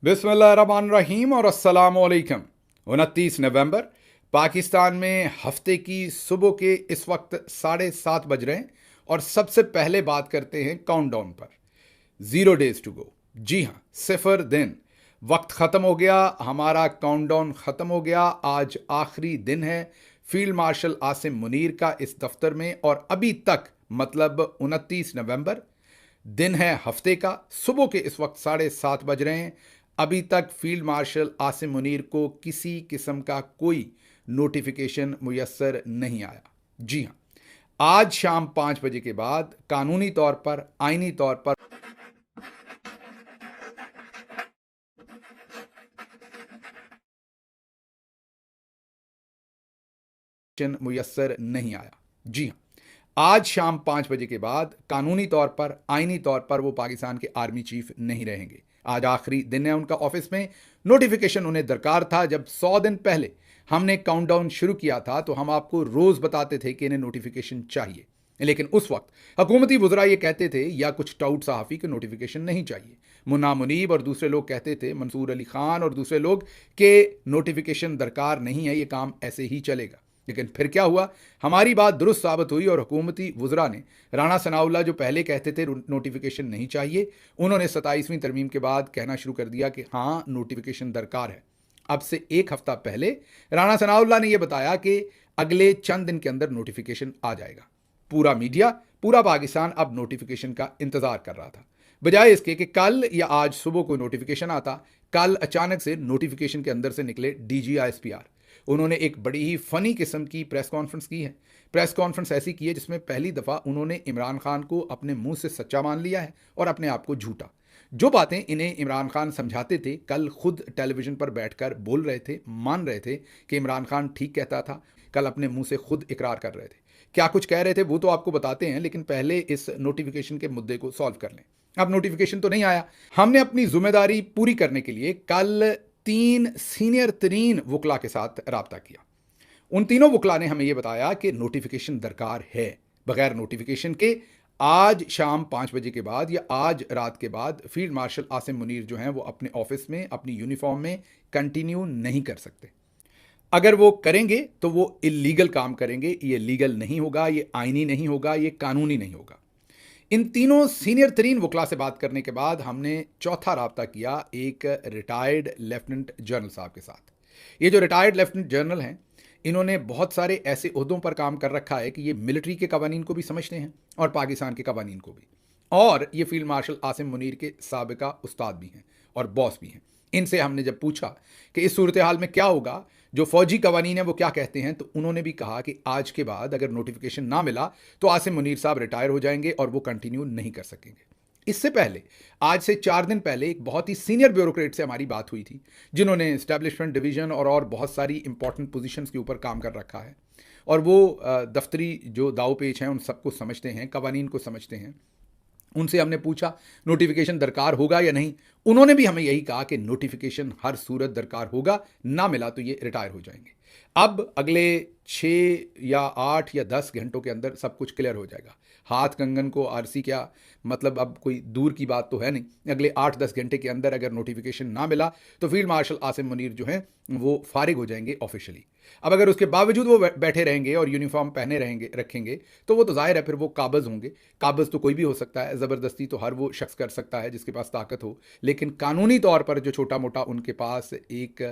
बिस्मिल्लाहिर्रहमानिर्रहीम और अस्सलामुअलैकुम। 29 नवंबर पाकिस्तान में हफ्ते की सुबह के इस वक्त 7:30 बज रहे हैं और सबसे पहले बात करते हैं काउंटडाउन पर। 0 days टू गो। जी हाँ, 0 दिन। वक्त ख़त्म हो गया, हमारा काउंटडाउन ख़त्म हो गया। आज आखिरी दिन है फील्ड मार्शल आसिम मुनीर का इस दफ्तर में और अभी तक मतलब 29 नवंबर दिन है हफ्ते का। सुबह के इस वक्त 7:30 बज रहे हैं। अभी तक फील्ड मार्शल आसिम मुनीर को किसी किस्म का कोई नोटिफिकेशन मुयस्सर नहीं आया। जी हाँ, आज शाम 5 बजे के बाद कानूनी तौर पर, आईनी तौर पर मुयस्सर नहीं आया। जी हाँ, आज शाम 5 बजे के बाद कानूनी तौर पर, आईनी तौर पर वो पाकिस्तान के आर्मी चीफ नहीं रहेंगे। आज आखिरी दिन है उनका ऑफिस में। नोटिफिकेशन उन्हें दरकार था। जब 100 दिन पहले हमने काउंटडाउन शुरू किया था तो हम आपको रोज बताते थे कि इन्हें नोटिफिकेशन चाहिए, लेकिन उस वक्त हुकूमती वुज़रा ये कहते थे या कुछ टाउट सहाफ़ी को नोटिफिकेशन नहीं चाहिए। मुन्ना मुनीब और दूसरे लोग कहते थे, मंसूर अली खान और दूसरे लोग, कि नोटिफिकेशन दरकार नहीं है, ये काम ऐसे ही चलेगा। लेकिन फिर क्या हुआ, हमारी बात दुरुस्त साबित हुई और हुकूमती वुज़रा ने, राणा सनाउल्लाह जो पहले कहते थे नोटिफिकेशन नहीं चाहिए, उन्होंने 27वीं तरमीम के बाद कहना शुरू कर दिया कि हाँ, नोटिफिकेशन दरकार है। अब से एक हफ्ता पहले राणा सनाउल्लाह ने यह बताया कि अगले चंद दिन के अंदर नोटिफिकेशन आ जाएगा। पूरा मीडिया, पूरा पाकिस्तान अब नोटिफिकेशन का इंतजार कर रहा था, बजाय इसके कि कल या आज सुबह को नोटिफिकेशन आता। कल अचानक से नोटिफिकेशन के अंदर से निकले DGISPR। उन्होंने एक बड़ी ही फनी किस्म की प्रेस कॉन्फ्रेंस की है। प्रेस कॉन्फ्रेंस ऐसी की है जिसमें पहली दफ़ा उन्होंने इमरान खान को अपने मुंह से सच्चा मान लिया है और अपने आप को झूठा। जो बातें इन्हें इमरान खान समझाते थे, कल खुद टेलीविजन पर बैठकर बोल रहे थे, मान रहे थे कि इमरान खान ठीक कहता था। कल अपने मुंह से खुद इकरार कर रहे थे। क्या कुछ कह रहे थे वो तो आपको बताते हैं, लेकिन पहले इस नोटिफिकेशन के मुद्दे को सॉल्व कर लें। अब नोटिफिकेशन तो नहीं आया। हमने अपनी जिम्मेदारी पूरी करने के लिए कल 3 सीनियर तरीन वकला के साथ रब्ता किया। उन तीनों वकला ने हमें यह बताया कि नोटिफिकेशन दरकार है। बगैर नोटिफिकेशन के आज शाम 5 बजे के बाद या आज रात के बाद फील्ड मार्शल आसिम मुनीर जो हैं वो अपने ऑफिस में, अपनी यूनिफॉर्म में कंटिन्यू नहीं कर सकते। अगर वो करेंगे तो वो इलीगल काम करेंगे। ये लीगल नहीं होगा, ये आईनी नहीं होगा, ये कानूनी नहीं होगा। इन तीनों सीनियर तरीन वकला से बात करने के बाद हमने चौथा राब्ता किया एक रिटायर्ड लेफ्टिनेंट जनरल साहब के साथ। ये जो रिटायर्ड लेफ्टिनेंट जनरल हैं, इन्होंने बहुत सारे ऐसे ओहदों पर काम कर रखा है कि ये मिलिट्री के कवानीन को भी समझते हैं और पाकिस्तान के कवानीन को भी। और ये फील्ड मार्शल आसिम मुनीर के साबिका उस्ताद भी हैं और बॉस भी हैं। इनसे हमने जब पूछा कि इस सूरत हाल में क्या होगा, जो फौजी कवानीन है वो क्या कहते हैं, तो उन्होंने भी कहा कि आज के बाद अगर नोटिफिकेशन ना मिला तो आसिम मुनीर साहब रिटायर हो जाएंगे और वो कंटिन्यू नहीं कर सकेंगे। इससे पहले, आज से 4 दिन पहले, एक बहुत ही सीनियर ब्यूरोक्रेट से हमारी बात हुई थी, जिन्होंने एस्टैब्लिशमेंट डिवीजन और बहुत सारी इंपॉर्टेंट पोजीशंस के ऊपर काम कर रखा है और वो दफ्तरी जो दाव पेच हैं उन सबको समझते हैं, कवानीन को समझते हैं। उनसे हमने पूछा नोटिफिकेशन दरकार होगा या नहीं। उन्होंने भी हमें यही कहा कि नोटिफिकेशन हर सूरत दरकार होगा, ना मिला तो ये रिटायर हो जाएंगे। अब अगले 6 या 8 या 10 घंटों के अंदर सब कुछ क्लियर हो जाएगा। हाथ कंगन को आरसी क्या, मतलब अब कोई दूर की बात तो है नहीं। अगले 8-10 घंटे के अंदर अगर नोटिफिकेशन ना मिला तो फील्ड मार्शल आसिम मुनीर जो हैं वो फारिग हो जाएंगे ऑफिशियली। अब अगर उसके बावजूद वो बैठे रहेंगे और यूनिफॉर्म पहने रहेंगे, रखेंगे, तो वो तो जाहिर है फिर वो काबज़ होंगे। काबज़ तो कोई भी हो सकता है, ज़बरदस्ती तो हर वो शख्स कर सकता है जिसके पास ताकत हो। लेकिन कानूनी तौर पर जो छोटा मोटा उनके पास एक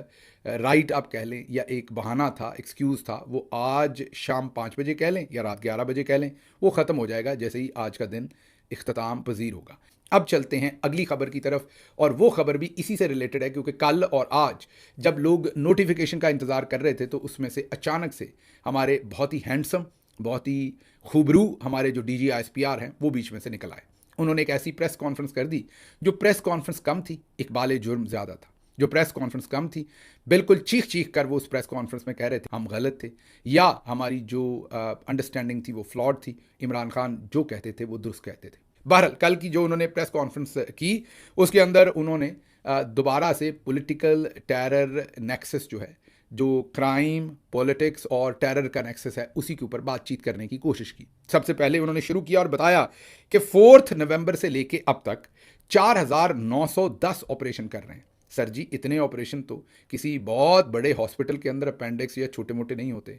राइट आप कह लें या एक बहाना था, एक्सक्यूज़ था, वो आज शाम 5 बजे कह लें या रात 11 बजे कह लें, वो ख़त्म हो जाएगा जैसे ही आज का दिन इख्तिताम पजीर होगा। अब चलते हैं अगली खबर की तरफ, और वो खबर भी इसी से रिलेटेड है, क्योंकि कल और आज जब लोग नोटिफिकेशन का इंतज़ार कर रहे थे तो उसमें से अचानक से हमारे बहुत ही हैंडसम, बहुत ही खूबरू हमारे जो DGISPR हैं वो बीच में से निकल आए। उन्होंने एक ऐसी प्रेस कॉन्फ्रेंस कर दी जो प्रेस कॉन्फ्रेंस कम थी, इकबाल जुर्म ज़्यादा था। जो प्रेस कॉन्फ्रेंस कम थी, बिल्कुल चीख चीख कर वो उस प्रेस कॉन्फ्रेंस में कह रहे थे हम गलत थे, या हमारी जो अंडरस्टैंडिंग थी वो फ्लॉड थी, इमरान खान जो कहते थे वो दुरुस्त कहते थे। बहरहाल कल की जो उन्होंने प्रेस कॉन्फ्रेंस की उसके अंदर उन्होंने दोबारा से पॉलिटिकल टेरर नेक्सस जो है, जो क्राइम, पॉलिटिक्स और टेरर का नेक्सस है, उसी के ऊपर बातचीत करने की कोशिश की। सबसे पहले उन्होंने शुरू किया और बताया कि 4 नवंबर से लेके अब तक 4,910 ऑपरेशन कर रहे हैं। सर जी, इतने ऑपरेशन तो किसी बहुत बड़े हॉस्पिटल के अंदर अपेंडिक्स या छोटे मोटे नहीं होते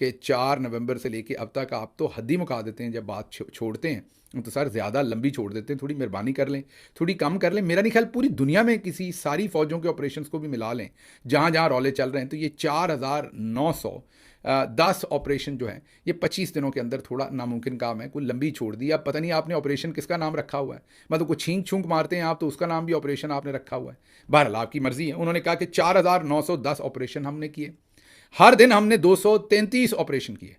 कि 4 नवंबर से लेके अब तक आप तो हद ही मुका देते हैं। जब बात छोड़ते हैं तो सर ज़्यादा लंबी छोड़ देते हैं, थोड़ी मेहरबानी कर लें, थोड़ी कम कर लें। मेरा नहीं ख्याल पूरी दुनिया में किसी सारी फौजों के ऑपरेशन को भी मिला लें जहाँ जहाँ रौले चल रहे हैं, तो ये 4,910 ऑपरेशन जो है ये 25 दिनों के अंदर थोड़ा नामुमकिन काम है। कोई लंबी छोड़ दी। अब पता नहीं आपने ऑपरेशन किसका नाम रखा हुआ है, मतलब कोई छींक छूंक मारते हैं आप तो उसका नाम भी ऑपरेशन आपने रखा हुआ है। बहरहाल आपकी मर्जी है। उन्होंने कहा कि 4,910 ऑपरेशन हमने किए, हर दिन हमने 233 ऑपरेशन किए।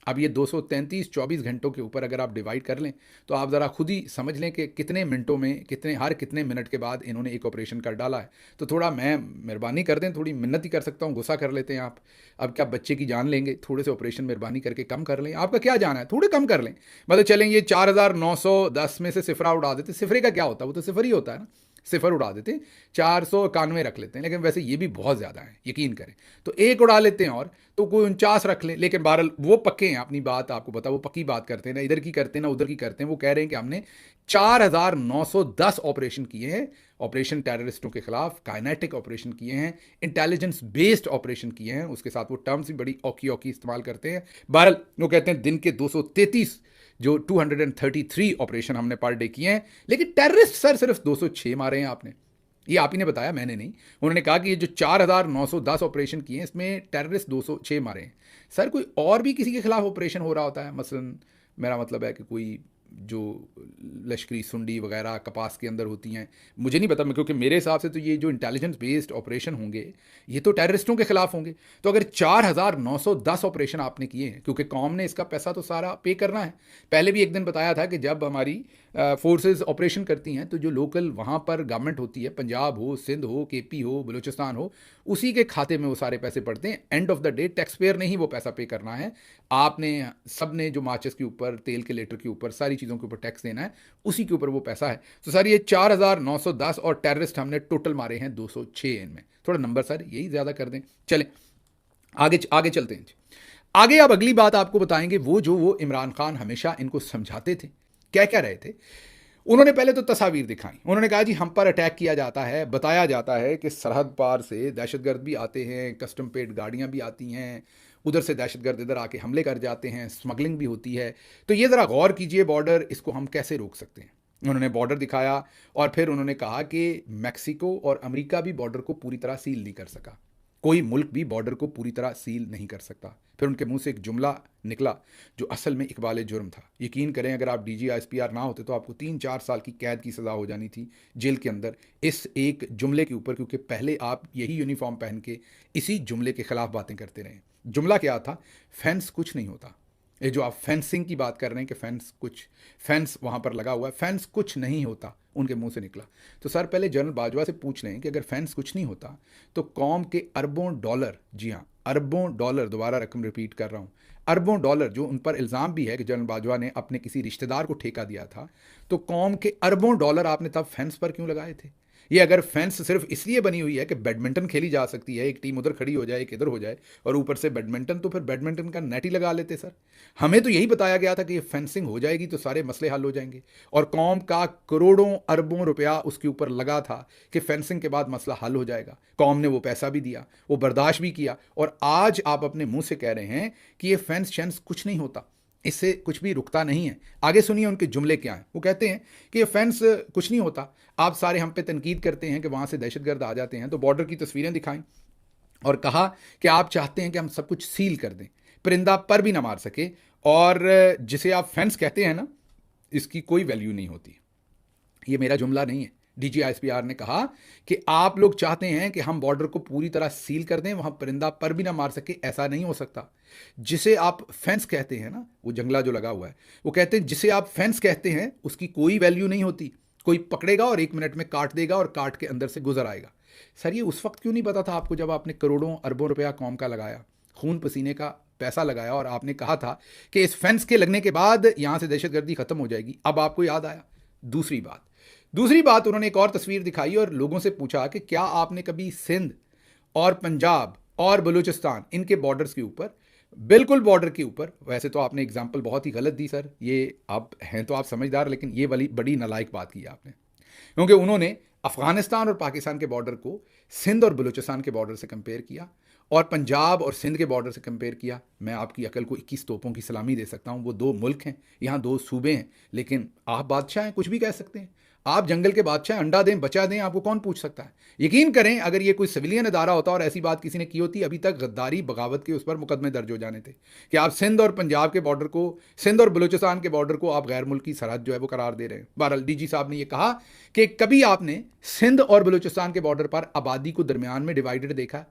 अब ये 233 24 घंटों के ऊपर अगर आप डिवाइड कर लें तो आप ज़रा खुद ही समझ लें कि कितने मिनटों में कितने मिनट के बाद इन्होंने एक ऑपरेशन कर डाला है। तो थोड़ा मैं मेहरबानी कर दें, थोड़ी मिन्नत ही कर सकता हूँ, गुस्सा कर लेते हैं आप। अब क्या बच्चे की जान लेंगे? थोड़े से ऑपरेशन मेहरबानी करके कम कर लें। आपका क्या जाना है, थोड़े कम कर लें। मतलब चलें ये 4,910 में से सिफरा उड़ा देते। सिफरे का क्या होता है, वो तो सिफर ही होता है ना, सिफर उड़ा देते हैं। 491 रख लेते हैं, लेकिन वैसे ये भी बहुत ज़्यादा है, यकीन करें। तो एक उड़ा लेते हैं और तो कोई 49 रख लें। लेकिन बहरहाल वो पक्के हैं, अपनी बात आपको पता, वो पक्की बात करते हैं ना, इधर की करते हैं ना उधर की करते हैं। वो कह रहे हैं कि हमने 4,910 ऑपरेशन किए हैं, ऑपरेशन टेररिस्टों के खिलाफ, काइनेटिक ऑपरेशन किए हैं, इंटेलिजेंस बेस्ड ऑपरेशन किए हैं। उसके साथ वो टर्म्स भी बड़ी औकी औकी इस्तेमाल करते हैं। बहरहाल वो कहते हैं दिन के 233 जो 233 ऑपरेशन हमने पर डे किए हैं, लेकिन टेररिस्ट सर सिर्फ 206 मारे हैं आपने। ये आप ही ने बताया, मैंने नहीं। उन्होंने कहा कि ये जो 4,910 ऑपरेशन किए हैं इसमें टेररिस्ट 206 मारे हैं। सर कोई और भी किसी के खिलाफ ऑपरेशन हो रहा होता है, मसलन मेरा मतलब है कि कोई जो लश्करी सुंडी वगैरह कपास के अंदर होती हैं, मुझे नहीं पता, क्योंकि मेरे हिसाब से तो ये जो इंटेलिजेंस बेस्ड ऑपरेशन होंगे ये तो टेररिस्टों के खिलाफ होंगे। तो अगर 4,910 ऑपरेशन आपने किए हैं, क्योंकि कौम ने इसका पैसा तो सारा पे करना है। पहले भी एक दिन बताया था कि जब हमारी फोर्सेस ऑपरेशन करती हैं तो जो लोकल वहाँ पर गवर्नमेंट होती है, पंजाब हो, सिंध हो, केपी हो, बलूचिस्तान हो, उसी के खाते में वो सारे पैसे पड़ते हैं। End of the day tax payer ने ही वो पैसा पे करना है। आपने सब ने जो माचिस के ऊपर, तेल के लीटर के ऊपर, सारी चीज़ों के ऊपर टैक्स देना है, उसी के ऊपर वो पैसा है। तो सर ये 4,910 और टेररिस्ट हमने टोटल मारे हैं 206 इनमें। थोड़ा नंबर सर यही ज़्यादा कर दें। चलें आगे आगे चलते हैं। आगे अब अगली बात आपको बताएंगे, वो इमरान खान हमेशा इनको समझाते थे, क्या कह रहे थे। उन्होंने पहले तो तस्वीर दिखाई। उन्होंने कहा जी हम पर अटैक किया जाता है, बताया जाता है कि सरहद पार से दहशतगर्द भी आते हैं, कस्टम पेड गाड़ियां भी आती हैं, उधर से दहशतगर्द इधर आके हमले कर जाते हैं, स्मगलिंग भी होती है। तो ये ज़रा गौर कीजिए, बॉर्डर इसको हम कैसे रोक सकते हैं। उन्होंने बॉर्डर दिखाया और फिर उन्होंने कहा कि मैक्सिको और अमेरिका भी बॉर्डर को पूरी तरह सील नहीं कर सका, कोई मुल्क भी बॉर्डर को पूरी तरह सील नहीं कर सकता। फिर उनके मुंह से एक जुमला निकला जो असल में इकबाल जुर्म था। यकीन करें अगर आप DGSPR ना होते तो आपको 3-4 साल की कैद की सज़ा हो जानी थी जेल के अंदर, इस एक जुमले के ऊपर, क्योंकि पहले आप यही यूनिफॉर्म पहन के इसी जुमले के खिलाफ बातें करते रहे। जुमला क्या था? फेंस कुछ नहीं होता। ये जो आप फेंसिंग की बात कर रहे हैं कि फेंस वहाँ पर लगा हुआ है, फेंस कुछ नहीं होता, उनके मुंह से निकला। तो सर पहले जनरल बाजवा से पूछ लें कि अगर फेंस कुछ नहीं होता तो कौम के अरबों डॉलर, जी हाँ अरबों डॉलर, दोबारा रकम रिपीट कर रहा हूँ, अरबों डॉलर, जो उन पर इल्ज़ाम भी है कि जनरल बाजवा ने अपने किसी रिश्तेदार को ठेका दिया था, तो कौम के अरबों डॉलर आपने तब फेंस पर क्यों लगाए थे? ये अगर फेंस सिर्फ इसलिए बनी हुई है कि बैडमिंटन खेली जा सकती है, एक टीम उधर खड़ी हो जाए, एक इधर हो जाए, और ऊपर से बैडमिंटन, तो फिर बैडमिंटन का नेट ही लगा लेते सर। हमें तो यही बताया गया था कि ये फेंसिंग हो जाएगी तो सारे मसले हल हो जाएंगे, और कौम का करोड़ों अरबों रुपया उसके ऊपर लगा था कि फेंसिंग के बाद मसला हल हो जाएगा। कौम ने वो पैसा भी दिया, वो बर्दाश्त भी किया, और आज आप अपने मुंह से कह रहे हैं कि ये फेंस शेंस कुछ नहीं होता, इससे कुछ भी रुकता नहीं है। आगे सुनिए उनके जुमले क्या हैं। वो कहते हैं कि ये फेंस कुछ नहीं होता, आप सारे हम पे तनकीद करते हैं कि वहाँ से दहशतगर्द आ जाते हैं, तो बॉर्डर की तस्वीरें दिखाएं और कहा कि आप चाहते हैं कि हम सब कुछ सील कर दें, परिंदा पर भी ना मार सके, और जिसे आप फेंस कहते हैं ना, इसकी कोई वैल्यू नहीं होती। ये मेरा जुमला नहीं है। DGSPR ने कहा कि आप लोग चाहते हैं कि हम बॉर्डर को पूरी तरह सील कर दें, वहां परिंदा पर भी ना मार सके, ऐसा नहीं हो सकता। जिसे आप फेंस कहते हैं ना, वो जंगला जो लगा हुआ है, वो कहते हैं जिसे आप फेंस कहते हैं उसकी कोई वैल्यू नहीं होती, कोई पकड़ेगा और 1 मिनट में काट देगा और काट के अंदर से गुजर आएगा। सर ये उस वक्त क्यों नहीं पता था आपको जब आपने करोड़ों अरबों रुपया कौम का लगाया, खून पसीने का पैसा लगाया, और आपने कहा था कि इस फेंस के लगने के बाद यहां से दहशतगर्दी खत्म हो जाएगी। अब आपको याद आया। दूसरी बात उन्होंने एक और तस्वीर दिखाई और लोगों से पूछा कि क्या आपने कभी सिंध और पंजाब और बलूचिस्तान, इनके बॉर्डर्स के ऊपर, बिल्कुल बॉर्डर के ऊपर, वैसे तो आपने एग्जाम्पल बहुत ही गलत दी सर, ये आप हैं तो आप समझदार, लेकिन ये वाली बड़ी नालायक बात की आपने। क्योंकि उन्होंने अफगानिस्तान और पाकिस्तान के बॉर्डर को सिंध और बलूचिस्तान के बॉर्डर से कंपेयर किया और पंजाब और सिंध के बॉर्डर से कंपेयर किया। मैं आपकी अकल को 21 तोपों की सलामी दे सकता हूँ। वो 2 मुल्क हैं, यहाँ 2 सूबे हैं, लेकिन आप बादशाह हैं, कुछ भी कह सकते हैं। आप जंगल के बादशाह, अंडा दें बचा दें, आपको कौन पूछ सकता है। यकीन करें, अगर ये कोई सिविलियन अदारा होता और ऐसी बात किसी ने की होती, अभी तक गद्दारी बगावत के उस पर मुकदमे दर्ज हो जाने थे कि आप सिंध और पंजाब के बॉर्डर को, सिंध और बलूचिस्तान के बॉर्डर को आप गैर मुल्की सरहद जो है वो करार दे रहे हैं। बहरहाल डीजी साहब ने ये कहा कि कभी आपने सिंध और बलूचिस्तान के बॉर्डर पर आबादी को दरमियान में डिवाइडेड देखा?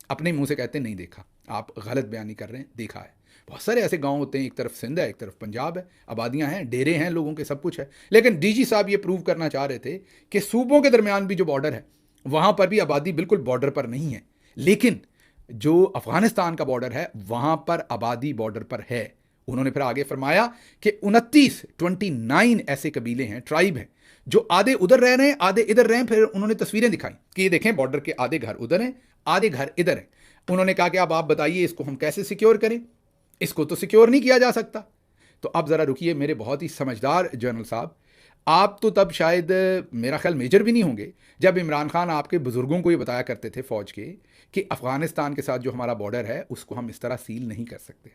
अपने मुंह से कहते नहीं देखा, आप गलत बयानी कर रहे हैं, देखा है। बहुत सारे ऐसे गांव होते हैं, एक तरफ सिंध है, एक तरफ पंजाब है, आबादियां हैं, डेरे हैं लोगों के, सब कुछ है। लेकिन डीजी साहब ये प्रूव करना चाह रहे थे कि सूबों के दरमियान भी जो बॉर्डर है वहां पर भी आबादी बिल्कुल बॉर्डर पर नहीं है, लेकिन जो अफगानिस्तान का बॉर्डर है वहां पर आबादी बॉर्डर पर है। उन्होंने फिर आगे फरमाया कि 29 ऐसे कबीले हैं, ट्राइब हैं, जो आधे उधर रह रहे हैं, आधे इधर रहे हैं। फिर उन्होंने तस्वीरें दिखाई कि ये देखें, बॉर्डर के आधे घर उधर हैं, आधे घर इधर हैं। उन्होंने कहा कि अब आप बताइए इसको हम कैसे सिक्योर करें, इसको तो सिक्योर नहीं किया जा सकता। तो अब ज़रा रुकिए मेरे बहुत ही समझदार जनरल साहब, आप तो तब शायद मेरा ख्याल मेजर भी नहीं होंगे जब इमरान खान आपके बुज़ुर्गों को ये बताया करते थे फ़ौज के कि अफ़गानिस्तान के साथ जो हमारा बॉर्डर है उसको हम इस तरह सील नहीं कर सकते।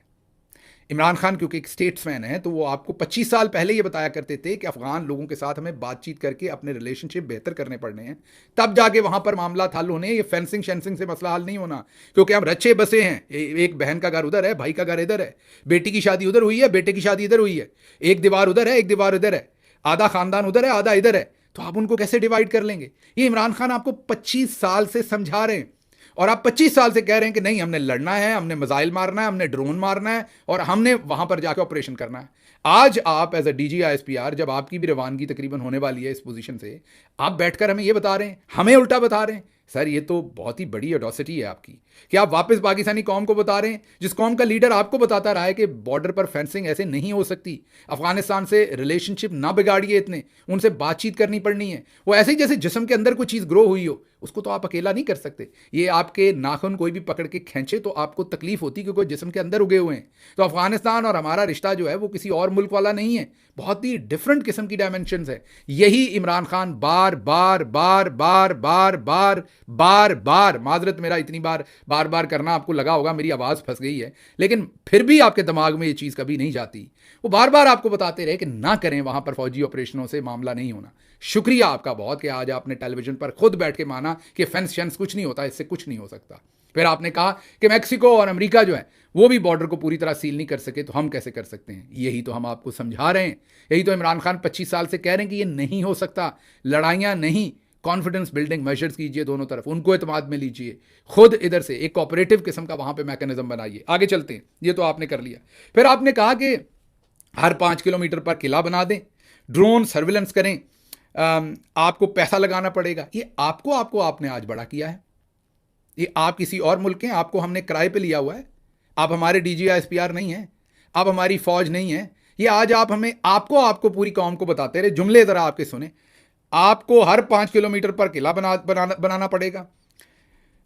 इमरान खान क्योंकि एक स्टेट्समैन है तो वो आपको 25 साल पहले ये बताया करते थे कि अफगान लोगों के साथ हमें बातचीत करके अपने रिलेशनशिप बेहतर करने पड़ने हैं, तब जाके वहां पर मामला हल होने। ये फेंसिंग शेंसिंग से मसला हल नहीं होना, क्योंकि हम रचे बसे हैं। एक बहन का घर उधर है, भाई का घर इधर है, बेटी की शादी उधर हुई है, बेटे की शादी इधर हुई है, एक दीवार उधर है, एक दीवार इधर है, आधा खानदान उधर है, आधा इधर है, तो आप उनको कैसे डिवाइड कर लेंगे? ये इमरान खान आपको 25 साल से समझा रहे हैं और आप 25 साल से कह रहे हैं कि नहीं, हमने लड़ना है, हमने मिसाइल मारना है, हमने ड्रोन मारना है और हमने वहां पर जाकर ऑपरेशन करना है। आज आप एज अ डीजी ISPR, जब आपकी भी रवानगी तकरीबन होने वाली है इस पोजीशन से, आप बैठकर हमें ये बता रहे हैं, हमें उल्टा बता रहे हैं। सर ये तो बहुत ही बड़ी ऑडोसिटी है आपकी कि आप वापस पाकिस्तानी कौम को बता रहे हैं, जिस कौम का लीडर आपको बताता रहा है कि बॉर्डर पर फेंसिंग ऐसे नहीं हो सकती, अफगानिस्तान से रिलेशनशिप ना बिगाड़िए, इतने उनसे बातचीत करनी पड़नी है। वो ऐसे ही जैसे जिस्म के अंदर कोई चीज़ ग्रो हुई हो, उसको तो आप अकेला नहीं कर सकते। ये आपके नाखून कोई भी पकड़ के खींचे तो आपको तकलीफ होती, क्योंकि जिस्म के अंदर उगे हुए हैं। तो अफगानिस्तान और हमारा रिश्ता जो है वो किसी और मुल्क वाला नहीं है, बहुत ही डिफरेंट किस्म की डायमेंशंस है। यही इमरान खान बार बार बार बार बार बार बार बार, माजरत मेरा इतनी बार बार बार करना, आपको लगा होगा मेरी आवाज़ फंस गई है, लेकिन फिर भी आपके दिमाग में ये चीज़ कभी नहीं जाती। वो बार बार आपको बताते रहे कि ना करें, वहां पर फौजी ऑपरेशनों से मामला नहीं होना। शुक्रिया आपका बहुत कि आज आपने टेलीविजन पर खुद बैठ के माना कि फेंस शेंस कुछ नहीं होता, इससे कुछ नहीं हो सकता। फिर आपने कहा कि मैक्सिको और अमेरिका जो है वो भी बॉर्डर को पूरी तरह सील नहीं कर सके, तो हम कैसे कर सकते हैं? यही तो हम आपको समझा रहे हैं, यही तो इमरान खान 25 साल से कह रहे हैं कि ये नहीं हो सकता। लड़ाइयाँ नहीं, कॉन्फिडेंस बिल्डिंग मेजर्स कीजिए दोनों तरफ, उनको एतमाद में लीजिए, खुद इधर से एक कोऑपरेटिव किस्म का वहाँ पे मैकेनिज्म बनाइए। आगे चलते हैं, ये तो आपने कर लिया। फिर आपने कहा कि हर 5 किलोमीटर पर किला बना दें, ड्रोन सर्विलेंस करें, आपको पैसा लगाना पड़ेगा। ये आपको आपने आज बड़ा किया है। ये आप किसी और मुल्क हैं, आपको हमने किराए पे लिया हुआ है, आप हमारे डीजी ISPR नहीं हैं, आप हमारी फौज नहीं है। ये आज आप हमें आपको पूरी कौम को बताते रहे। जुमले ज़रा आपके सुने, आपको हर 5 किलोमीटर पर किला बनाना पड़ेगा,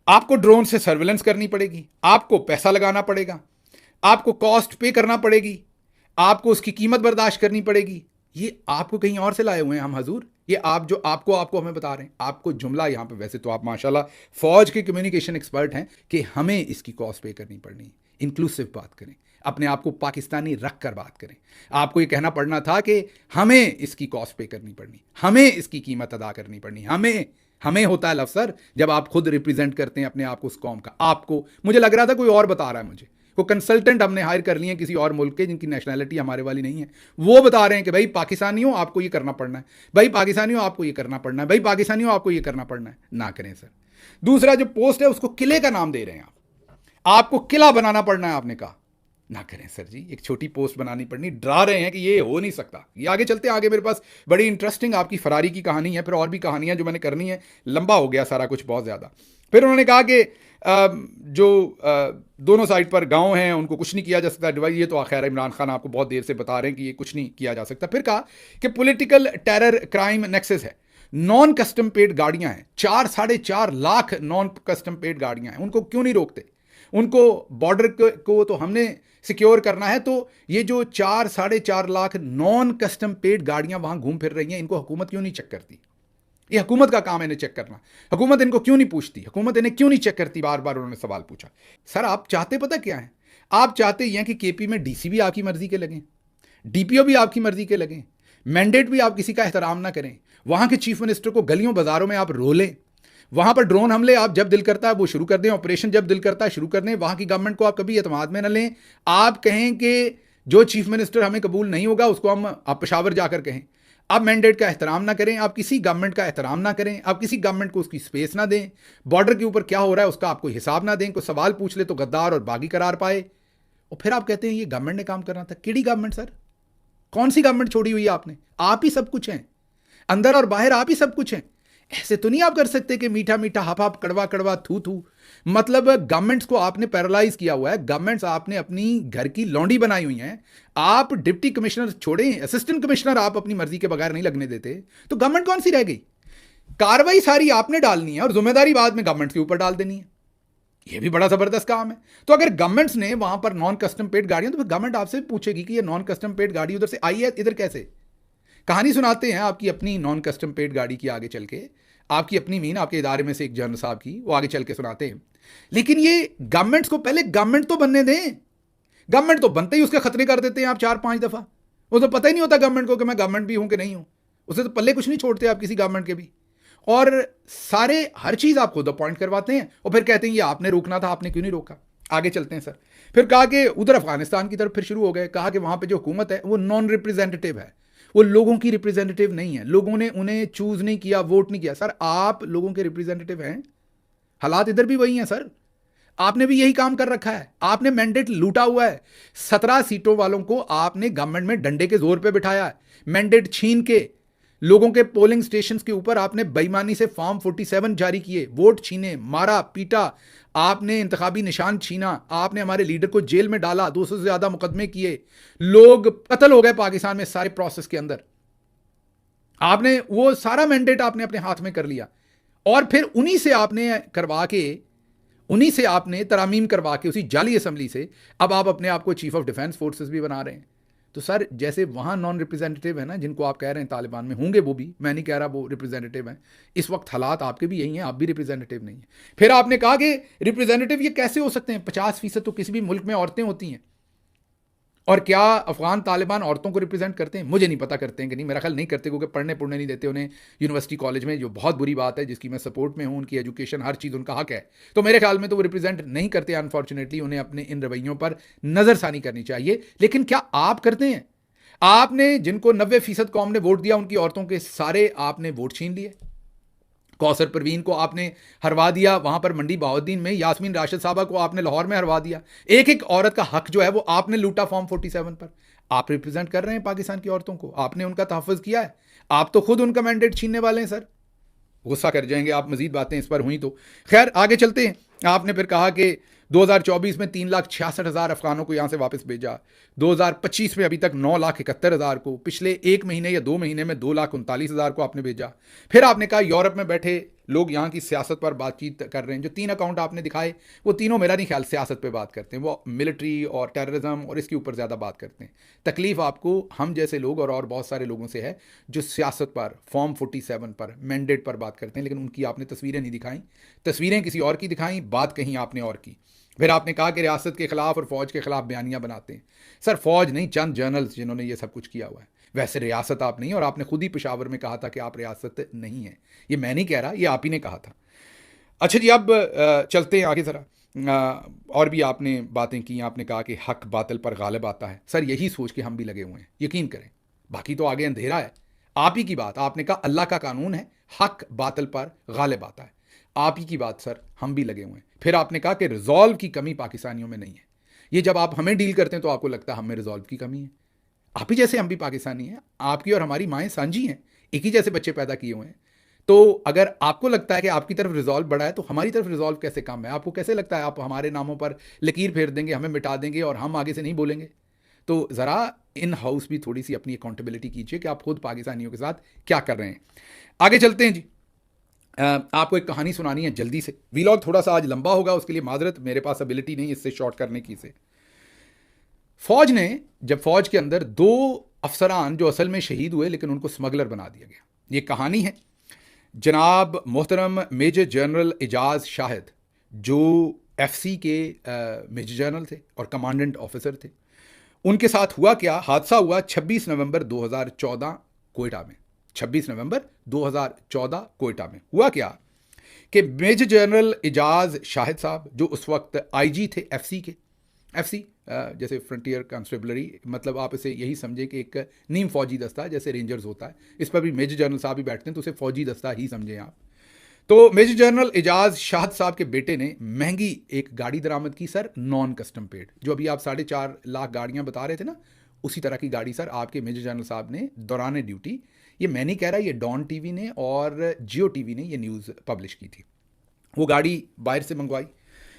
आपको ड्रोन से सर्विलेंस करनी पड़ेगी, आपको पैसा लगाना पड़ेगा, आपको कॉस्ट पे करना पड़ेगी, आपको उसकी कीमत बर्दाश्त करनी पड़ेगी। ये आपको कहीं और से लाए हुए हैं हम हजूर, ये आप जो आपको हमें बता रहे हैं। आपको जुमला यहाँ पे, वैसे तो आप माशाल्लाह फौज के कम्युनिकेशन एक्सपर्ट हैं, कि हमें इसकी कॉस्ट पे करनी पड़नी है। इंक्लूसिव बात करें, अपने आप को पाकिस्तानी रख कर बात करें। आपको ये कहना पड़ना था कि हमें इसकी कॉस्ट पे करनी पड़नी, हमें इसकी कीमत अदा करनी पड़नी। हमें होता है लफ्ज़ सर जब आप खुद रिप्रेजेंट करते हैं अपने आप को उस कौम का। आपको, मुझे लग रहा था कोई और बता रहा है मुझे, को कंसल्टेंट हमने हायर कर लिए हैं किसी और मुल्क के जिनकी नेशनैलिटी हमारे वाली नहीं है, वो बता रहे हैं कि भाई पाकिस्तानियों आपको ये करना पड़ना है, भाई पाकिस्तानियों आपको ये करना पड़ना है, भाई पाकिस्तानियों आपको ये करना पड़ना है। ना करें सर। दूसरा जो पोस्ट है उसको किले का नाम दे रहे हैं आपको किला बनाना पड़ना है, आपने कहा। ना करें सर जी, एक छोटी पोस्ट बनानी पड़नी, डरा रहे हैं कि ये हो नहीं सकता। ये आगे चलते हैं, आगे मेरे पास बड़ी इंटरेस्टिंग आपकी फरारी की कहानी है, फिर और भी कहानियां जो मैंने करनी है, लंबा हो गया सारा कुछ बहुत ज़्यादा। फिर उन्होंने कहा कि जो दोनों साइड पर गांव हैं उनको कुछ नहीं किया जा सकता डिवाइड। ये तो खैर इमरान खान आपको बहुत देर से बता रहे हैं कि ये कुछ नहीं किया जा सकता। फिर कहा कि पॉलिटिकल टेरर क्राइम नेक्सस है, नॉन कस्टम पेड गाड़ियां हैं, 4-4.5 लाख नॉन कस्टम पेड गाड़ियां हैं, उनको क्यों नहीं रोकते? उनको बॉर्डर को तो हमने सिक्योर करना है, तो ये जो 4-4.5 लाख नॉन कस्टम पेड गाड़ियां वहां घूम फिर रही हैं, इनको हुकूमत क्यों नहीं चेक करती? ये हुकूमत का काम है इन्हें चेक करना। हुकूमत इनको क्यों नहीं पूछती, हुकूमत इन्हें क्यों नहीं चेक करती, बार बार उन्होंने सवाल पूछा। सर आप चाहते पता क्या है, आप चाहते हैं कि केपी में डीसी भी आपकी मर्जी के लगें, डीपीओ भी आपकी मर्जी के लगें, मैंडेट भी आप किसी का एहतराम ना करें, वहां के चीफ मिनिस्टर को गलियों बाजारों में आप रोलें, वहां पर ड्रोन हमले आप जब दिल करता है वो शुरू कर दें, ऑपरेशन जब दिल करता है शुरू कर दें, वहां की गवर्नमेंट को आप कभी एतमाद में न लें। आप कहें कि जो चीफ मिनिस्टर हमें कबूल नहीं होगा उसको हम आप पेशावर जाकर कहें। आप मैंडेट का एहतराम ना करें, आप किसी गवर्नमेंट का एहतराम ना करें, आप किसी गवर्नमेंट को उसकी स्पेस ना दें, बॉर्डर के ऊपर क्या हो रहा है उसका आपको हिसाब ना दें, कोई सवाल पूछ ले तो गद्दार और बागी करार पाए, और फिर आप कहते हैं ये गवर्नमेंट ने काम करना था। किड़ी गवर्नमेंट सर, कौन सी गवर्नमेंट छोड़ी हुई है आपने? आप ही सब कुछ हैं, अंदर और बाहर आप ही सब कुछ हैं। ऐसे तो नहीं आप कर सकते कि मीठा मीठा हप हप कड़वा कड़वा थू थू। मतलब गवर्नमेंट्स को आपने पैरालाइज किया हुआ है, गवर्नमेंट्स आपने अपनी घर की लौंडी बनाई हुई हैं। आप डिप्टी कमिश्नर छोड़ें, असिस्टेंट कमिश्नर आप अपनी मर्जी के बगैर नहीं लगने देते, तो गवर्नमेंट कौन सी रह गई? कार्रवाई सारी आपने डालनी है और जिम्मेदारी बाद में गवर्नमेंट के ऊपर डाल देनी है। ये भी बड़ा जबरदस्त काम है। तो अगर गवर्नमेंट्स ने वहां पर नॉन कस्टम पेड गाड़ियां, तो फिर गवर्नमेंट आपसे पूछेगी कि ये नॉन कस्टम पेड गाड़ी उधर से आई है, इधर कैसे? कहानी सुनाते हैं आपकी अपनी नॉन कस्टम पेड गाड़ी की, आगे चल के आपकी अपनी मीन आपके इदारे में से एक जनरल साहब की, वो आगे चल के सुनाते हैं। लेकिन ये गवर्नमेंट्स को पहले गवर्नमेंट तो बनने दें। गवर्नमेंट तो बनते ही उसके खतरे कर देते हैं आप 4-5 दफा। वो तो पता ही नहीं होता गवर्नमेंट को कि मैं गवर्नमेंट भी हूं कि नहीं हूं, उसे तो पल्ले कुछ नहीं छोड़ते आप किसी गवर्नमेंट के भी। और सारे हर चीज आप खुद अपॉइंट करवाते हैं और फिर कहते हैं ये आपने रोकना था, आपने क्यों नहीं रोका। आगे चलते हैं सर। फिर कहा कि उधर अफगानिस्तान की तरफ फिर शुरू हो गए, कहा कि वहां पे जो हुकूमत है वो नॉन रिप्रेजेंटेटिव है, वो लोगों की रिप्रेजेंटेटिव नहीं है, लोगों ने उन्हें चूज नहीं किया, वोट नहीं किया। सर आप लोगों के रिप्रेजेंटेटिव हैं, हालात इधर भी वही हैं सर, आपने भी यही काम कर रखा है, आपने मैंडेट लूटा हुआ है। 17 सीटों वालों को आपने गवर्नमेंट में डंडे के जोर पे बिठाया है, मैंडेट छीन के लोगों के पोलिंग स्टेशंस के ऊपर आपने बेईमानी से फॉर्म 47 जारी किए, वोट छीने, मारा पीटा, आपने इंतखाबी निशान छीना, आपने हमारे लीडर को जेल में डाला, 200 से ज्यादा मुकदमे किए, लोग कत्ल हो गए पाकिस्तान में सारे प्रोसेस के अंदर। आपने वो सारा मैंडेट आपने अपने हाथ में कर लिया और फिर उन्हीं से आपने करवा के, उन्हीं से आपने तरामीम करवा के उसी जाली असेंबली से अब आप अपने आप को चीफ ऑफ डिफेंस फोर्सेस भी बना रहे हैं। तो सर जैसे वहां नॉन रिप्रेजेंटेटिव है ना, जिनको आप कह रहे हैं तालिबान में होंगे, वो भी, मैं नहीं कह रहा वो रिप्रेजेंटेटिव हैं, इस वक्त हालात आपके भी यही हैं, आप भी रिप्रेजेंटेटिव नहीं है। फिर आपने कहा कि रिप्रेजेंटेटिव ये कैसे हो सकते हैं, 50% तो किसी भी मुल्क में औरतें होती हैं। और क्या अफगान तालिबान औरतों को रिप्रेजेंट करते हैं? मुझे नहीं पता करते हैं कि नहीं, मेरा ख्याल नहीं करते, क्योंकि पढ़ने नहीं देते उन्हें यूनिवर्सिटी कॉलेज में, जो बहुत बुरी बात है, जिसकी मैं सपोर्ट में हूं। उनकी एजुकेशन हर चीज़ उनका हक है, तो मेरे ख्याल में तो वो रिप्रेजेंट नहीं करते। अनफॉर्चुनेटली उन्हें अपने इन रवैयों पर नज़रसानी करनी चाहिए। लेकिन क्या आप करते हैं? आपने जिनको 90% कौम ने वोट दिया, उनकी औरतों के सारे आपने वोट छीन लिए। कौसर परवीन को आपने हरवा दिया, वहां पर मंडी बहाउद्दीन में यास्मीन राशिद साहबा को आपने लाहौर में हरवा दिया। एक एक औरत का हक जो है वो आपने लूटा फॉर्म 47 पर। आप रिप्रेजेंट कर रहे हैं पाकिस्तान की औरतों को, आपने उनका तहफ़्फ़ुज़ किया है, आप तो खुद उनका मैंडेट छीनने वाले हैं। सर गुस्सा कर जाएंगे आप, मजीद बातें इस पर हुई तो। खैर आगे चलते हैं। आपने फिर कहा कि 2024 में 3,66,000 अफगानों को यहां से वापस भेजा, 2025 में अभी तक 9,71,000 को, पिछले 1 महीने या 2 महीने में 2,39,000 को आपने भेजा। फिर आपने कहा यूरोप में बैठे लोग यहाँ की सियासत पर बातचीत कर रहे हैं। जो 3 अकाउंट आपने दिखाए वो तीनों मेरा नहीं ख्याल सियासत पे बात करते हैं, वो मिलिट्री और टेररिज्म और इसके ऊपर ज़्यादा बात करते हैं। तकलीफ आपको हम जैसे लोग और बहुत सारे लोगों से है जो सियासत पर, फॉर्म 47 पर, मैंडेट पर बात करते हैं, लेकिन उनकी आपने तस्वीरें नहीं दिखाई, तस्वीरें किसी और की दिखाई, बात कहीं आपने और की। फिर आपने कहा कि रियासत के खिलाफ और फौज के खिलाफ बयानियां बनाते हैं। सर फौज नहीं, चंद जर्नल्स जिन्होंने ये सब कुछ किया हुआ है, वैसे रियासत आप नहीं। और आपने खुद ही पेशावर में कहा था कि आप रियासत नहीं है, ये मैं नहीं कह रहा, ये आप ही ने कहा था। अच्छा जी, अब चलते हैं आगे ज़रा। और भी आपने बातें की, आपने कहा कि हक बातिल पर गालिब आता है। सर यही सोच के हम भी लगे हुए हैं, यकीन करें, बाकी तो आगे अंधेरा है। आप ही की बात, आपने कहा अल्लाह का कानून है, हक बातिल पर गालिब आता है, आप ही की बात सर, हम भी लगे हुए हैं। फिर आपने कहा कि रिजॉल्व की कमी पाकिस्तानियों में नहीं है। ये जब आप हमें डील करते हैं तो आपको लगता है हमें रिजॉल्व की कमी है। आप ही जैसे हम भी पाकिस्तानी हैं, आपकी और हमारी माएँ सांझी हैं, एक ही जैसे बच्चे पैदा किए हुए हैं। तो अगर आपको लगता है कि आपकी तरफ रिजॉल्व बढ़ा है, तो हमारी तरफ रिजॉल्व कैसे कम है? आपको कैसे लगता है आप हमारे नामों पर लकीर फेर देंगे, हमें मिटा देंगे और हम आगे से नहीं बोलेंगे? तो ज़रा इन हाउस भी थोड़ी सी अपनी अकाउंटेबिलिटी कीजिए कि आप खुद पाकिस्तानियों के साथ क्या कर रहे हैं। आगे चलते हैं जी। आपको एक कहानी सुनानी है जल्दी से। वीलॉग थोड़ा सा आज लंबा होगा, उसके लिए माजरत, मेरे पास एबिलिटी नहीं इससे शॉर्ट करने की। से फौज ने, जब फौज के अंदर 2 अफसरान जो असल में शहीद हुए लेकिन उनको स्मगलर बना दिया गया, ये कहानी है। जनाब मोहतरम मेजर जनरल एजाज शाहिद, जो एफसी के मेजर जनरल थे और कमांडेंट ऑफिसर थे, उनके साथ हुआ क्या? हादसा हुआ 26 नवंबर 2014 कोयटा में। 26 नवंबर 2014 कोयटा में हुआ क्या कि मेजर जनरल एजाज शाहिद साहब, जो उस वक्त आईजी थे एफसी के, एफसी जैसे फ्रंटियर कंस्टेबलरी, मतलब आप इसे यही समझें कि एक नीम फौजी दस्ता जैसे रेंजर्स होता है, इस पर भी मेजर जनरल साहब ही बैठते हैं, तो उसे फौजी दस्ता ही समझें आप। तो मेजर जनरल एजाज शाहिद साहब के बेटे ने महंगी एक गाड़ी दरामद की सर, नॉन कस्टम पेड, जो अभी आप 4.5 लाख गाड़ियां बता रहे थे ना, उसी तरह की गाड़ी सर आपके मेजर जनरल साहब ने दौरान ड्यूटी, ये मैं नहीं कह रहा, ये डॉन टीवी ने और जियो टीवी ने ये न्यूज़ पब्लिश की थी, वो गाड़ी बाहर से मंगवाई।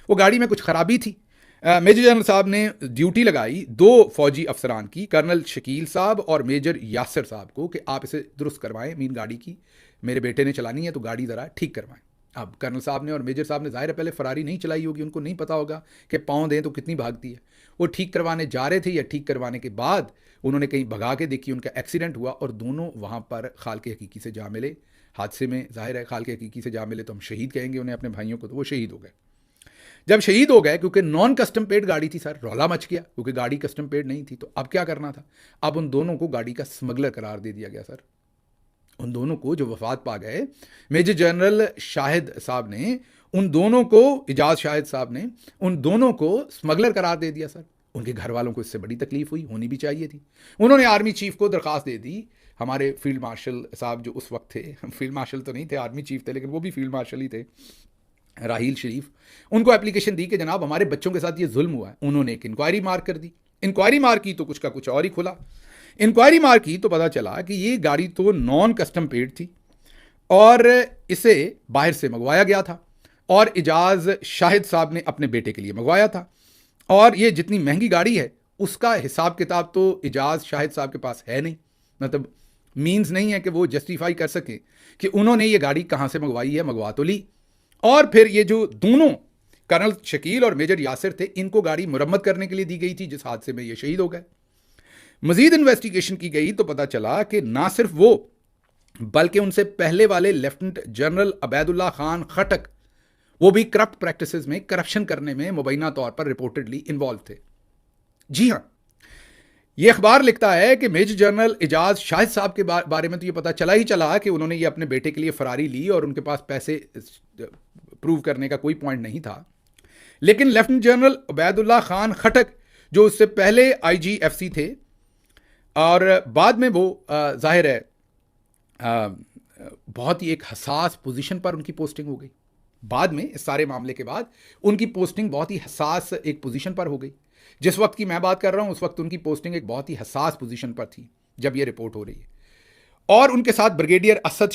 वो गाड़ी में कुछ खराबी थी। मेजर जनरल साहब ने ड्यूटी लगाई 2 फौजी अफसरान की, कर्नल शकील साहब और मेजर यासर साहब को, कि आप इसे दुरुस्त करवाएं, मीन गाड़ी की मेरे बेटे ने चलानी है तो गाड़ी ज़रा ठीक करवाएं। अब कर्नल साहब ने और मेजर साहब ने ज़ाहिर है पहले फरारी नहीं चलाई होगी, उनको नहीं पता होगा कि पाँव दें तो कितनी भागती है। वो ठीक करवाने जा रहे थे, या ठीक करवाने के बाद उन्होंने कहीं भगा के देखी, उनका एक्सीडेंट हुआ और दोनों वहाँ पर खाल के हकीकी से जा मिले हादसे में। ज़ाहिर है खाल के हकीकी से जा मिले तो हम शहीद कहेंगे उन्हें, अपने भाइयों को, तो वो शहीद हो गए। जब शहीद हो गए, क्योंकि नॉन कस्टम पेड गाड़ी थी सर, रौला मच गया क्योंकि गाड़ी कस्टम पेड नहीं थी, तो अब क्या करना था? अब उन दोनों को गाड़ी का स्मगलर करार दे दिया गया सर। उन दोनों को जो वफात पा गए, मेजर जनरल शाहिद साहब ने उन दोनों को, एजाज शाहिद साहब ने उन दोनों को स्मगलर करार दे दिया सर। उनके घर वालों को इससे बड़ी तकलीफ हुई, होनी भी चाहिए थी। उन्होंने आर्मी चीफ को दरख्वास्त दे दी, हमारे फील्ड मार्शल साहब जो उस वक्त थे, फील्ड मार्शल तो नहीं थे, आर्मी चीफ थे, लेकिन वो भी फील्ड मार्शल ही थे, राहील शरीफ, उनको एप्लीकेशन दी कि जनाब हमारे बच्चों के साथ ये जुल्म हुआ है। उन्होंने एक इंक्वायरी मार्क कर दी। इंक्वायरी मार्क की तो कुछ का कुछ और ही खुला। इंक्वायरी मार्क की तो पता चला कि ये गाड़ी तो नॉन कस्टम पेड थी और इसे बाहर से मंगवाया गया था, और एजाज शाहिद साहब ने अपने बेटे के लिए मंगवाया था, और ये जितनी महंगी गाड़ी है उसका हिसाब किताब तो एजाज शाहिद साहब के पास है नहीं, मतलब मीन्स नहीं है कि वो जस्टिफाई कर सके कि उन्होंने ये गाड़ी कहाँ से मंगवाई है। मंगवा तो ली, और फिर ये जो दोनों कर्नल शकील और मेजर यासिर थे, इनको गाड़ी मुरम्मत करने के लिए दी गई थी, जिस हादसे में ये शहीद हो गए। मजीद इन्वेस्टिगेशन की गई तो पता चला कि ना सिर्फ वो, बल्कि उनसे पहले वाले लेफ्टिनेंट जनरल अबैदुल्ला खान खटक, वो भी करप्ट प्रैक्टिसेस में, करप्शन करने में मुबैना तौर पर रिपोर्टेडली इन्वॉल्व थे। जी हाँ, ये अखबार लिखता है कि मेजर जनरल एजाज शाहिद साहब के बारे में तो ये पता चला ही चला कि उन्होंने ये अपने बेटे के लिए फरारी ली और उनके पास पैसे प्रूव करने का कोई पॉइंट नहीं था, लेकिन लेफ्टिनेंट जनरल अबैदुल्ला खान खटक, जो उससे पहले आईजीएफसी थे और बाद में वो जाहिर है बहुत ही एक हसास पोजीशन पर उनकी पोस्टिंग हो गई। बाद में इस सारे मामले के बाद उनकी पोस्टिंग बहुत ही हसास एक पोजीशन पर हो गई। जिस वक्त की मैं बात कर रहा हूं उस वक्त उनकी पोस्टिंग एक बहुत ही हसास पोजीशन पर थी जब ये रिपोर्ट हो रही है। और उनके साथ ब्रिगेडियर असद